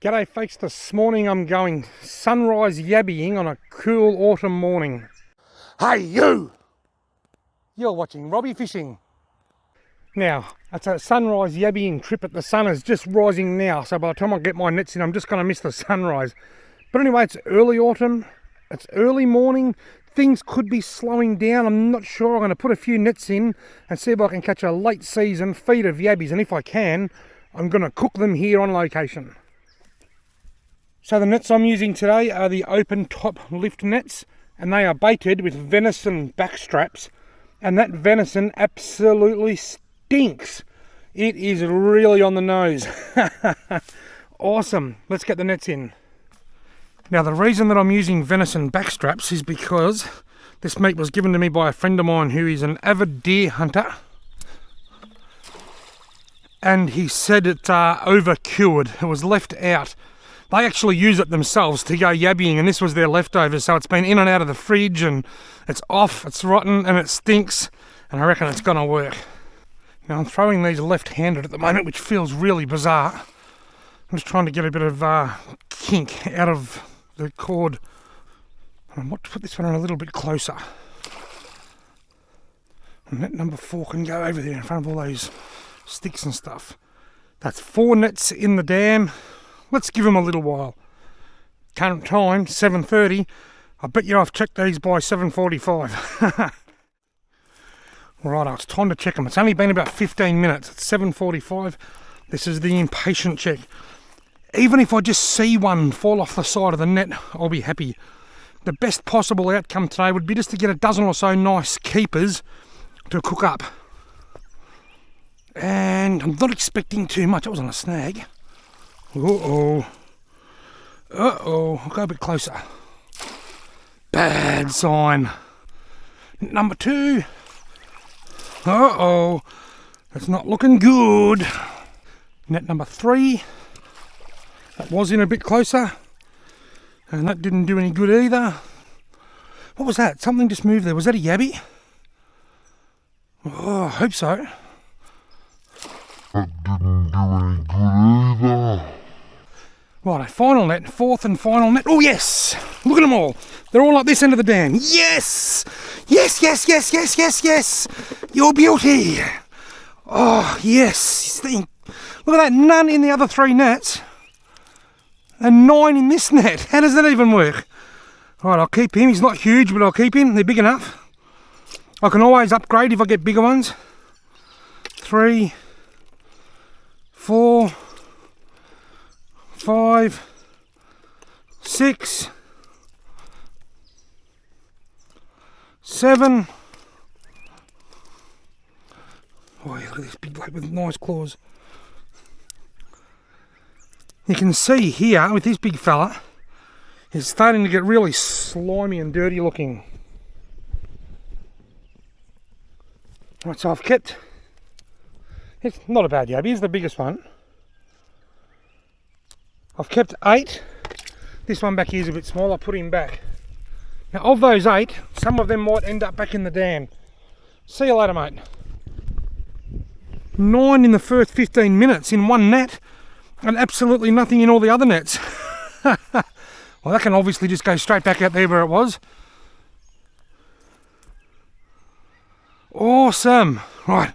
G'day folks, this morning I'm going sunrise yabbying on a cool autumn morning. Hey you! You're watching Robbie Fishing. Now, it's a sunrise yabbying trip, but the sun is just rising now, so by the time I get my nets in I'm just going to miss the sunrise. But anyway, it's early autumn, it's early morning, things could be slowing down, I'm not sure. I'm going to put a few nets in and see if I can catch a late season feed of yabbies, and if I can, I'm going to cook them here on location. So the nets I'm using today are the open top lift nets, and they are baited with venison backstraps, and that venison absolutely stinks. It is really on the nose. Awesome. Let's get the nets in. Now the reason that I'm using venison backstraps is because this meat was given to me by a friend of mine who is an avid deer hunter, and he said it over-cured. It was left out. They actually use it themselves to go yabbying, and this was their leftovers, so it's been in and out of the fridge and it's off, it's rotten and it stinks, and I reckon it's going to work. Now I'm throwing these left-handed at the moment, which feels really bizarre. I'm just trying to get a bit of kink out of the cord. I want to put this one on a little bit closer. And net number 4 can go over there in front of all those sticks and stuff. That's 4 nets in the dam. Let's give them a little while. Current time, 7:30. I bet you I've checked these by 7:45. Righto, it's time to check them. It's only been about 15 minutes. It's 7:45. This is the impatient check. Even if I just see one fall off the side of the net, I'll be happy. The best possible outcome today would be just to get a dozen or so nice keepers to cook up. And I'm not expecting too much. That was on a snag. Uh-oh. I'll go a bit closer. Bad sign. Number 2. Uh-oh. That's not looking good. Net number 3. That was in a bit closer. And that didn't do any good either. What was that? Something just moved there. Was that a yabby? Oh, I hope so. That didn't do any good either. Right, final net, 4th and final net. Oh yes! Look at them all. They're all at this end of the dam. Yes! Yes, yes, yes, yes, yes, yes! Your beauty! Oh, yes! Look at that, none in the other 3 nets. And 9 in this net. How does that even work? Right, I'll keep him. He's not huge, but I'll keep him. They're big enough. I can always upgrade if I get bigger ones. 3, 4, 5, 6, 7. Oh, look at this big bloke with nice claws. You can see here with this big fella, it's starting to get really slimy and dirty looking. Right, so I've kept, it's not a bad yabby, it's the biggest one. I've kept 8. This one back here is a bit small. I'll put him back. Now of those 8, some of them might end up back in the dam. See you later, mate. 9 in the first 15 minutes in one net, and absolutely nothing in all the other nets. Well, that can obviously just go straight back out there where it was. Awesome. Right,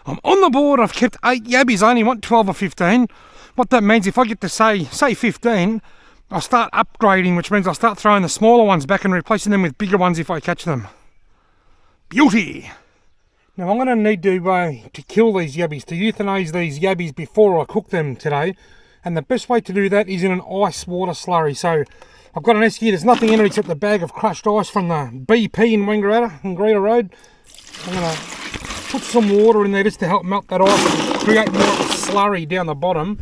I'm on the board. I've kept 8 yabbies. I only want 12 or 15. What that means, if I get to say 15, I'll start upgrading, which means I'll start throwing the smaller ones back and replacing them with bigger ones if I catch them. Beauty! Now I'm going to need to kill these yabbies, to euthanize these yabbies before I cook them today. And the best way to do that is in an ice water slurry. So I've got an esky, there's nothing in it except a bag of crushed ice from the BP in Wangaratta Road. I'm going to put some water in there just to help melt that ice and create more of a slurry down the bottom.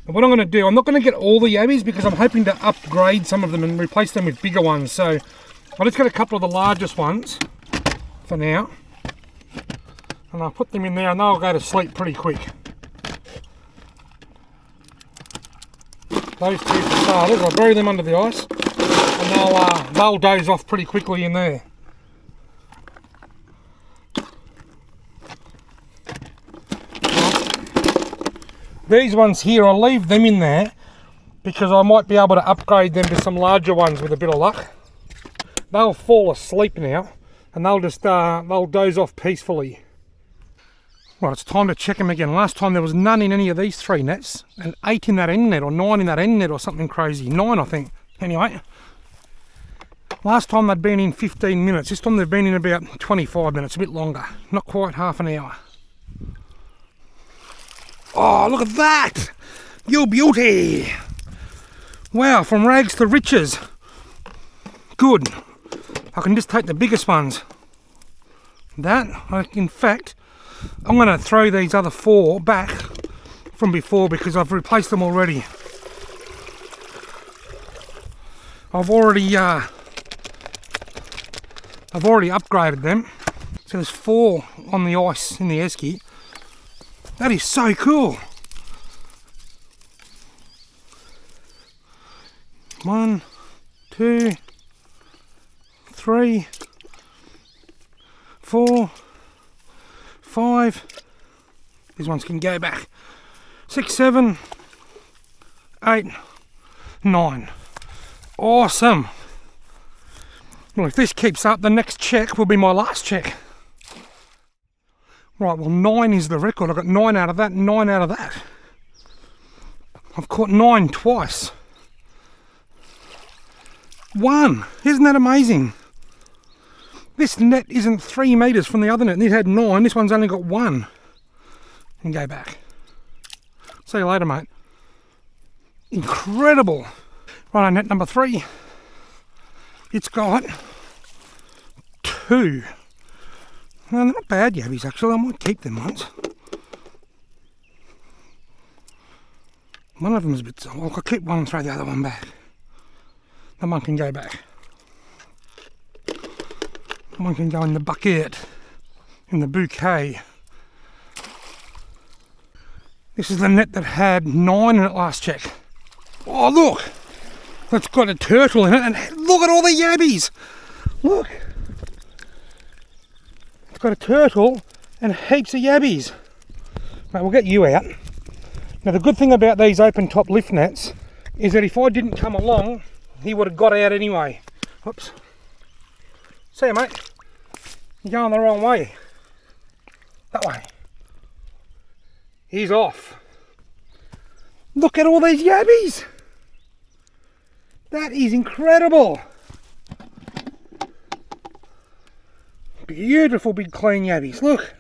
And what I'm going to do, I'm not going to get all the yabbies because I'm hoping to upgrade some of them and replace them with bigger ones. So I'll just get a couple of the largest ones for now. And I'll put them in there and they'll go to sleep pretty quick. Those 2 for starters, I'll bury them under the ice and they'll doze off pretty quickly in there. These ones here, I'll leave them in there because I might be able to upgrade them to some larger ones with a bit of luck. They'll fall asleep now and they'll just they'll doze off peacefully. Right, it's time to check them again. Last time there was none in any of these 3 nets, and 8 in that end net, or 9 in that end net, or something crazy. 9, I think. Anyway, last time they'd been in 15 minutes. This time they've been in about 25 minutes, a bit longer. Not quite half an hour. Oh, look at that! You beauty! Wow, from rags to riches. Good. I can just take the biggest ones. In fact, I'm going to throw these other 4 back from before because I've replaced them already. I've already upgraded them. So there's 4 on the ice in the esky. That is so cool. 1, 2, 3, 4, 5. These ones can go back. 6, 7, 8, 9. Awesome. Well, if this keeps up, the next check will be my last check. Right, well, 9 is the record. I got 9 out of that, 9 out of that. I've caught 9 twice. 1. Isn't that amazing? This net isn't 3 metres from the other net. It had 9. This one's only got 1. And go back. See you later, mate. Incredible. Right, on net number 3. It's got 2. Well, they're not bad yabbies, actually. I might keep them once. One of them is a bit... I'll keep one and throw the other one back. That one can go back. One can go in the bucket, in the bouquet. This is the net that had 9 in it last check. Oh, look! It's got a turtle in it, and look at all the yabbies! Look! It's got a turtle and heaps of yabbies. Mate, we'll get you out. Now, the good thing about these open top lift nets is that if I didn't come along, he would have got out anyway. Whoops. See you, mate. You're going the wrong way. That way. He's off. Look at all these yabbies. That is incredible. Beautiful big clean yabbies. Look.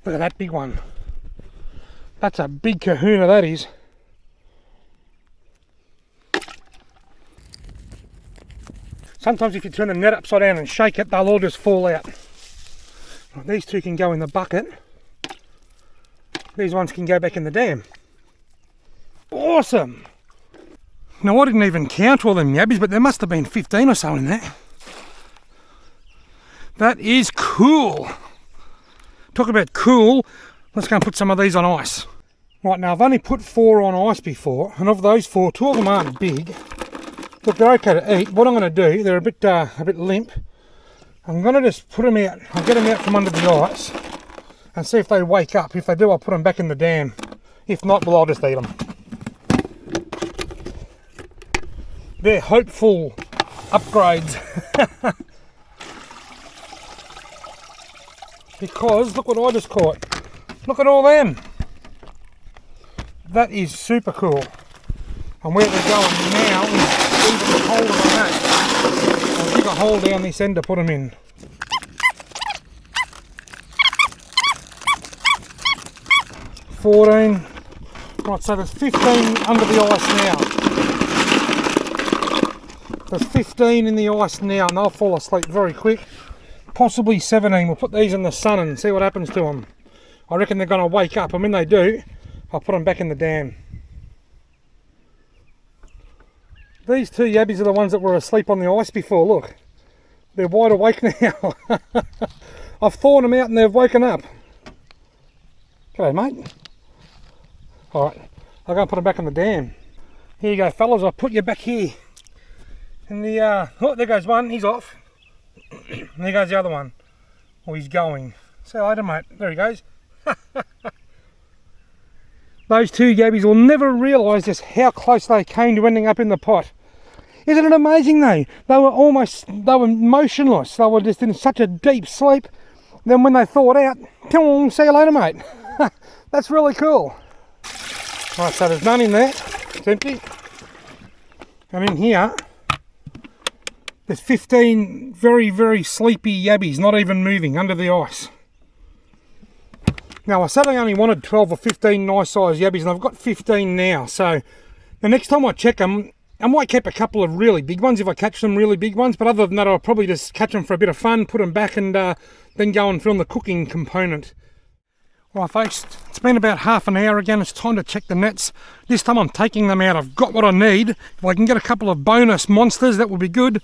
Look at that big one. That's a big kahuna, that is. Sometimes if you turn the net upside down and shake it, they'll all just fall out. These 2 can go in the bucket. These ones can go back in the dam. Awesome! Now, I didn't even count all them yabbies, but there must have been 15 or so in there. That is cool. Talk about cool. Let's go and put some of these on ice. Right, now I've only put 4 on ice before, and of those 4, 2 of them aren't big. Look, they're okay to eat. What I'm going to do, they're a bit limp. I'm going to just put them out. I'll get them out from under the ice and see if they wake up. If they do, I'll put them back in the dam. If not, well, I'll just eat them. They're hopeful upgrades. Because look what I just caught. Look at all them. That is super cool. And where they're going now is even colder than that. I'll dig a hole down this end to put them in. $14. Right, so there's 15 under the ice now. There's 15 in the ice now, and they'll fall asleep very quick. Possibly 17. We'll put these in the sun and see what happens to them. I reckon they're going to wake up, and when they do, I'll put them back in the dam. These 2 yabbies are the ones that were asleep on the ice before. Look, they're wide awake now. I've thawed them out and they've woken up. G'day, mate. Alright, I'll go and put them back in the dam. Here you go, fellas, I'll put you back here. In the, oh, there goes one, he's off. There goes the other one. Oh, he's going. See you later, mate. There he goes. Those two yabbies will never realise just how close they came to ending up in the pot. Isn't it amazing though? They were motionless. They were just in such a deep sleep. Then when they thawed out, come on, see you later, mate. That's really cool. Right, so there's none in there. It's empty. And in here, there's 15 very, very sleepy yabbies, not even moving, under the ice. Now, I said I only wanted 12 or 15 nice sized yabbies, and I've got 15 now. So the next time I check them, I might keep a couple of really big ones if I catch them really big ones. But other than that, I'll probably just catch them for a bit of fun, put them back, and then go and film the cooking component. Right, folks, it's been about half an hour again. It's time to check the nets. This time I'm taking them out. I've got what I need. If I can get a couple of bonus monsters, that would be good.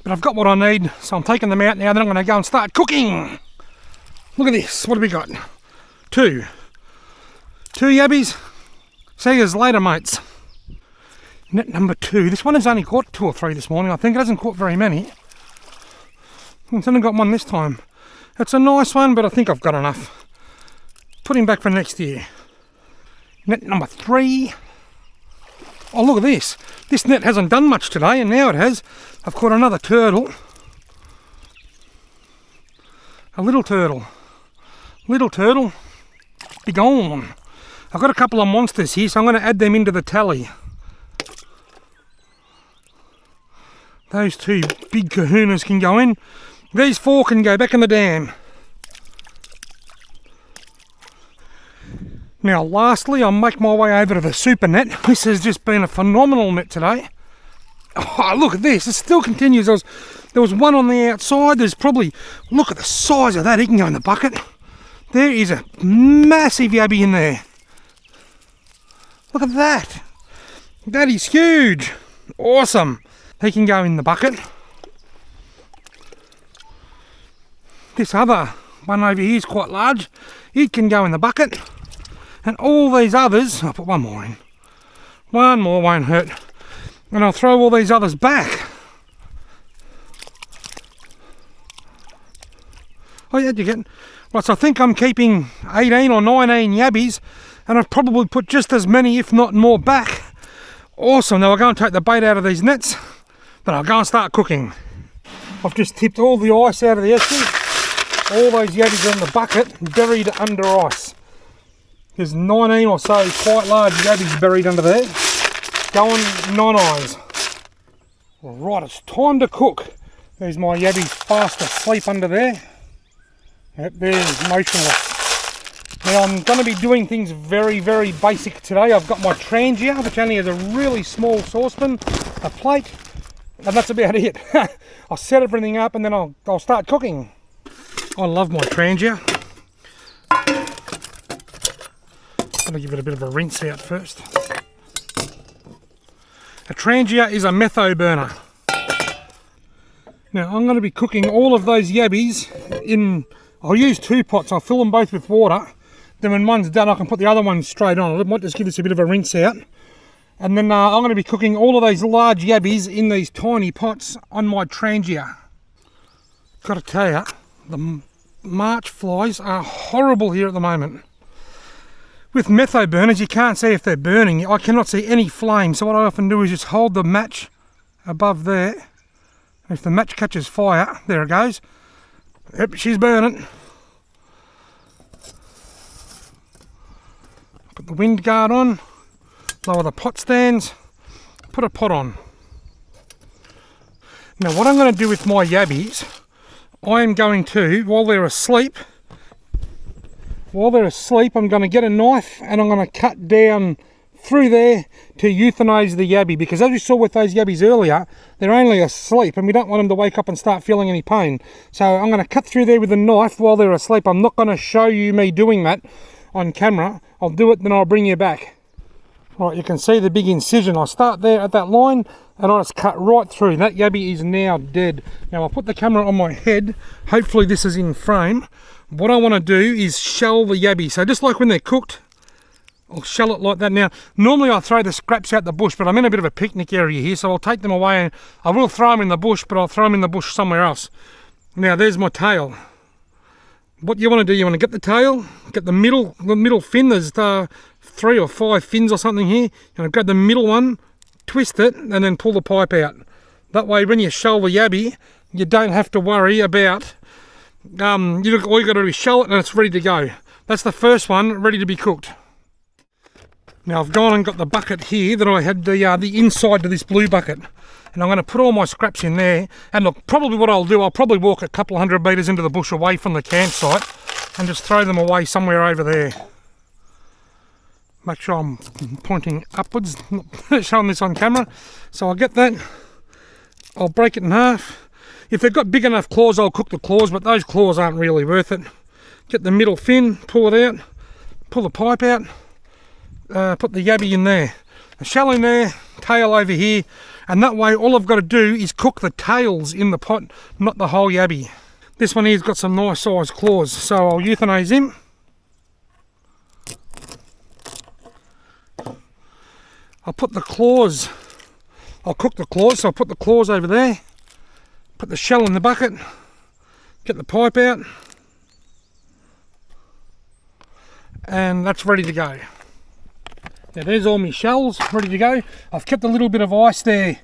But I've got what I need, so I'm taking them out now. Then I'm going to go and start cooking. Look at this. What have we got? Two yabbies. See you later, mates. Net number 2. This one has only caught 2 or 3 this morning. I think it hasn't caught very many. It's only got one this time. It's a nice one, but I think I've got enough. Put him back for next year. Net number 3. Oh, look at this. This net hasn't done much today, and now it has. I've caught another turtle. A little turtle. Little turtle. Be gone. I've got a couple of monsters here, so I'm going to add them into the tally. Those 2 big kahunas can go in. These 4 can go back in the dam. Now lastly, I'll make my way over to the super net. This has just been a phenomenal net today. Oh, look at this. It still continues. There was one on the outside. There's probably, look at the size of that. He can go in the bucket. There is a massive yabby in there. Look at that. That is huge. Awesome. He can go in the bucket. This other one over here is quite large. It can go in the bucket. And all these others, I'll put one more in. One more won't hurt. And I'll throw all these others back. Oh yeah, you get. Right, so I think I'm keeping 18 or 19 yabbies, and I've probably put just as many, if not more, back. Awesome. Now I'll go and take the bait out of these nets, then I'll go and start cooking. I've just tipped all the ice out of the estuary. All those yabbies are in the bucket, buried under ice. There's 19 or so quite large yabbies buried under there. Going non-eyes. Right, it's time to cook. There's my yabbies fast asleep under there. Yep, there's motionless. Now I'm going to be doing things very, very basic today. I've got my trangia, which only has a really small saucepan, a plate, and that's about it. I'll set everything up and then I'll start cooking. I love my trangia. I'm going to give it a bit of a rinse out first. A trangia is a metho burner. Now I'm going to be cooking all of those yabbies in, I'll use 2 pots, I'll fill them both with water. Then when one's done I can put the other one straight on. I might just give this a bit of a rinse out. And then I'm going to be cooking all of those large yabbies in these tiny pots on my trangia. Got to tell you, the March flies are horrible here at the moment. With metho burners, you can't see if they're burning. I cannot see any flame, so what I often do is just hold the match above there. If the match catches fire, there it goes. Yep, she's burning. Put the wind guard on, lower the pot stands, put a pot on. Now what I'm going to do with my yabbies, I am going to, while they're asleep, I'm going to get a knife and I'm going to cut down through there to euthanize the yabby, because as we saw with those yabbies earlier, they're only asleep and we don't want them to wake up and start feeling any pain. So I'm going to cut through there with a knife while they're asleep. I'm not going to show you me doing that on camera. I'll do it, then I'll bring you back. Right, you can see the big incision. I start there at that line and I just cut right through. That yabby is now dead. Now I'll put the camera on my head. Hopefully this is in frame. What I want to do is shell the yabby. So just like when they're cooked, I'll shell it like that. Now, normally I throw the scraps out the bush, but I'm in a bit of a picnic area here, so I'll take them away and I will throw them in the bush, but I'll throw them in the bush somewhere else. Now there's my tail. What you want to do, you want to get the tail, get the middle fin. There's 3 or 5 fins or something here. You want to grab the middle one, twist it, and then pull the pipe out. That way when you shell the yabby, you don't have to worry about, all you got to do is shell it and it's ready to go. That's the first one, ready to be cooked. Now I've gone and got the bucket here that I had the inside to this blue bucket. And I'm going to put all my scraps in there. And look, probably what I'll do, I'll probably walk a couple of 100 metres into the bush away from the campsite and just throw them away somewhere over there. Make sure I'm pointing upwards, not showing this on camera. So I'll get that, I'll break it in half. If they've got big enough claws, I'll cook the claws, but those claws aren't really worth it. Get the middle fin, pull it out, pull the pipe out, put the yabby in there. A shell in there, tail over here, and that way all I've got to do is cook the tails in the pot, not the whole yabby. This one here's got some nice sized claws, so I'll euthanize him. I'll put the claws, I'll cook the claws, so I'll put the claws over there, put the shell in the bucket, get the pipe out, and that's ready to go. Now there's all my shells ready to go. I've kept a little bit of ice there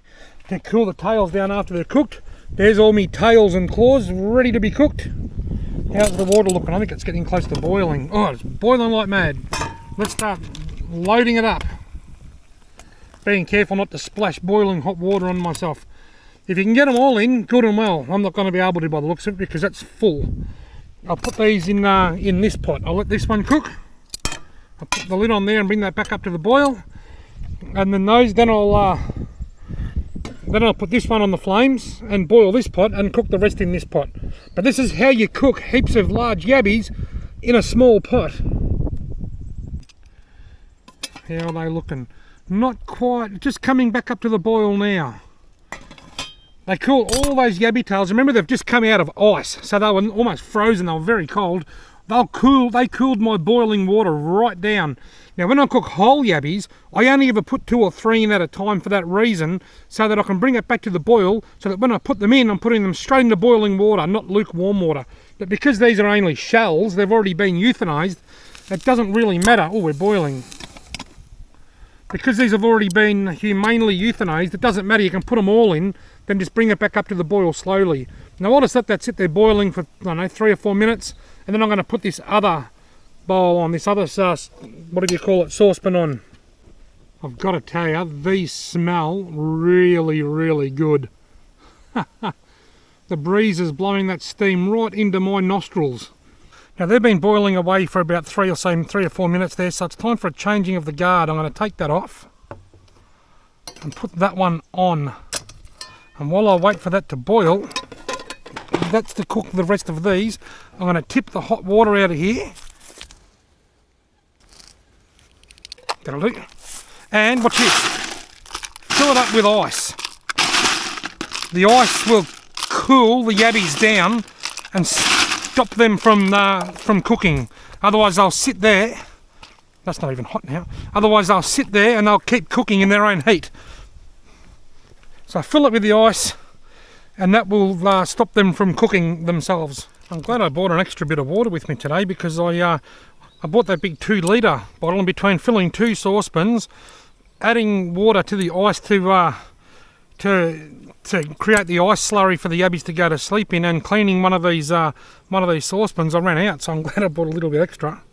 to cool the tails down after they're cooked. There's all my tails and claws ready to be cooked. How's the water looking? I think it's getting close to boiling. Oh, it's boiling like mad. Let's start loading it up. Being careful not to splash boiling hot water on myself. If you can get them all in, good and well. I'm not going to be able to by the looks of it because that's full. I'll put these in this pot. I'll let this one cook. I'll put the lid on there and bring that back up to the boil. And then I'll put this one on the flames and boil this pot and cook the rest in this pot. But this is how you cook heaps of large yabbies in a small pot. How are they looking? Not quite, just coming back up to the boil now. They cool all those yabby tails. Remember, they've just come out of ice, so they were almost frozen. They were very cold. They cooled my boiling water right down. Now when I cook whole yabbies, I only ever put 2 or 3 in at a time for that reason, so that I can bring it back to the boil, so that when I put them in, I'm putting them straight into boiling water, not lukewarm water. But because these are only shells, they've already been euthanized, it doesn't really matter. Oh, we're boiling. Because these have already been humanely euthanized, it doesn't matter, you can put them all in, then just bring it back up to the boil slowly. Now I'll just let that sit there boiling for, I don't know, 3 or 4 minutes, and then I'm going to put this other bowl on, this other what do you call it, saucepan on. I've got to tell you, these smell really, really good. The breeze is blowing that steam right into my nostrils. Now they've been boiling away for about 3 or 4 minutes there, so it's time for a changing of the guard. I'm going to take that off and put that one on. And while I wait for that to boil, that's to cook the rest of these, I'm going to tip the hot water out of here. That'll do. And watch this. Fill it up with ice. The ice will cool the yabbies down and stop them from cooking. Otherwise they'll sit there. That's not even hot now. Otherwise they'll sit there and they'll keep cooking in their own heat. So I fill it with the ice, and that will stop them from cooking themselves. I'm glad I bought an extra bit of water with me today, because I bought that big 2-litre bottle, and between filling 2 saucepans, adding water to the ice to create the ice slurry for the yabbies to go to sleep in, and cleaning one of these saucepans, I ran out, so I'm glad I bought a little bit extra.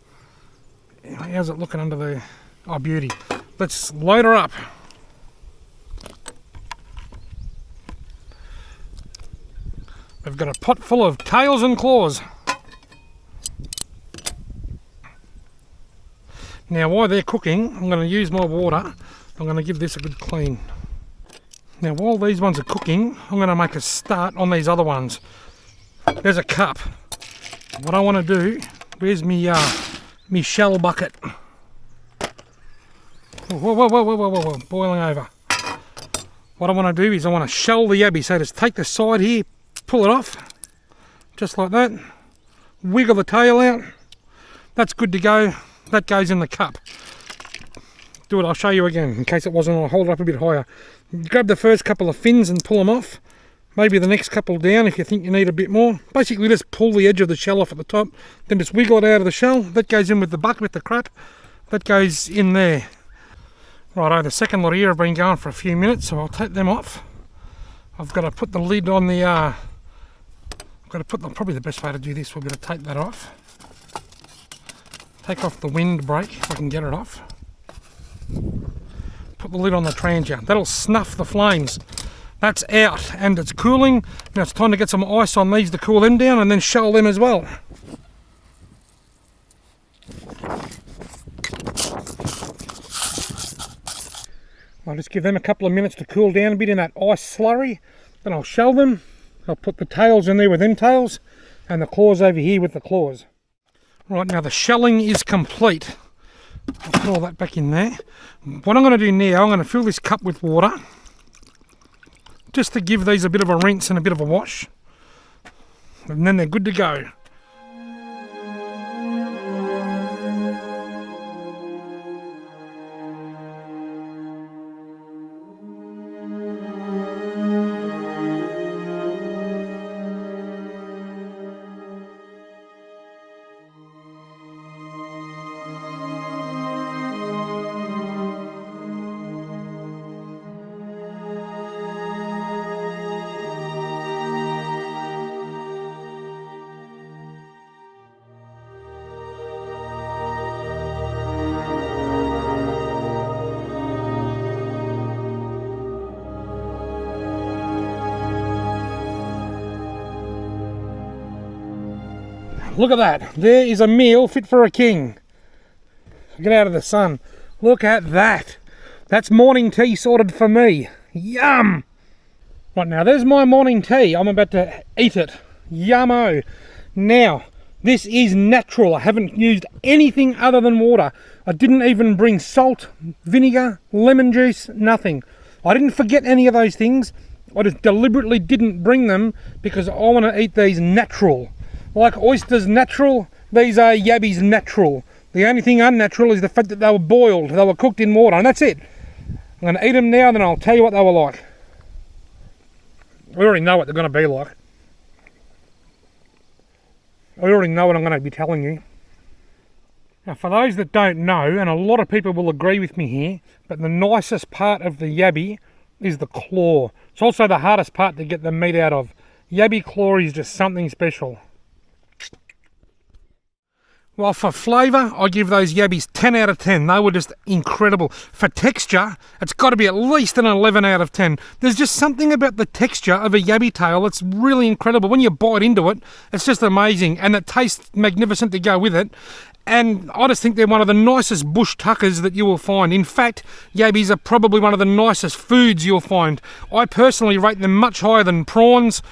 How's it looking under there? Oh, beauty. Let's load her up. We've got a pot full of tails and claws. Now while they're cooking, I'm going to use my water. I'm going to give this a good clean. Now while these ones are cooking, I'm going to make a start on these other ones. There's a cup. What I want to do, where's me shell bucket? Whoa, boiling over. What I want to do is I want to shell the yabby. So just take the side here, pull it off, just like that. Wiggle the tail out. That's good to go. That goes in the cup. Do it, I'll show you again, in case it wasn't. I'll hold it up a bit higher. Grab the first couple of fins and pull them off. maybe the next couple down if you think you need a bit more. Basically just pull the edge of the shell off at the top, then just wiggle it out of the shell. That goes in with the bucket with the crap. That goes in there. Righto, the second lot here have been going for a few minutes, so I'll take them off. I've got to put the lid on the, probably the best way to do this will be to take that off. Take off the wind brake if I can get it off. Put the lid on the transient. That'll snuff the flames. That's out and it's cooling. Now it's time to get some ice on these to cool them down and then shell them as well. I'll just give them a couple of minutes to cool down a bit in that ice slurry. Then I'll shell them. I'll put the tails in there with them tails and the claws over here with the claws. Right, now the shelling is complete. I'll put all that back in there. What I'm going to do now, I'm going to fill this cup with water just to give these a bit of a rinse and a bit of a wash, and then they're good to go. Look at that. There is a meal fit for a king. Get out of the sun. Look at that. That's morning tea sorted for me. Yum! Right, now there's my morning tea. I'm about to eat it. Yummo. Now, this is natural. I haven't used anything other than water. I didn't even bring salt, vinegar, lemon juice, nothing. I didn't forget any of those things. I just deliberately didn't bring them because I want to eat these natural. Like oysters natural, these are yabbies natural. The only thing unnatural is the fact that they were boiled, they were cooked in water, and that's it. I'm going to eat them now, and then I'll tell you what they were like. We already know what they're going to be like. I already know what I'm going to be telling you. Now, for those that don't know, and a lot of people will agree with me here, but the nicest part of the yabby is the claw. It's also the hardest part to get the meat out of. Yabby claw is just something special. Well, for flavour, I give those yabbies 10 out of 10. They were just incredible. For texture, it's got to be at least an 11 out of 10. There's just something about the texture of a yabby tail that's really incredible. When you bite into it, it's just amazing. And it tastes magnificent to go with it. And I just think they're one of the nicest bush tuckers that you will find. In fact, yabbies are probably one of the nicest foods you'll find. I personally rate them much higher than prawns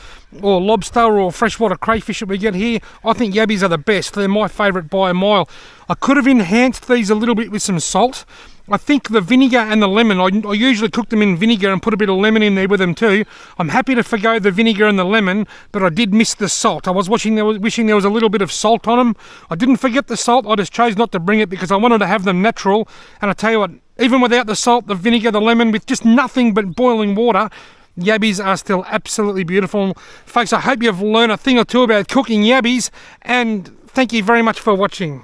or lobster or freshwater crayfish that we get here. I think yabbies are the best. They're my favourite by a mile. I could have enhanced these a little bit with some salt. I think the vinegar and the lemon, I usually cook them in vinegar and put a bit of lemon in there with them too. I'm happy to forgo the vinegar and the lemon, but I did miss the salt. I was wishing there was a little bit of salt on them. I didn't forget the salt, I just chose not to bring it because I wanted to have them natural. And I tell you what, even without the salt, the vinegar, the lemon, with just nothing but boiling water, yabbies are still absolutely beautiful. Folks, I hope you've learned a thing or two about cooking yabbies, and thank you very much for watching.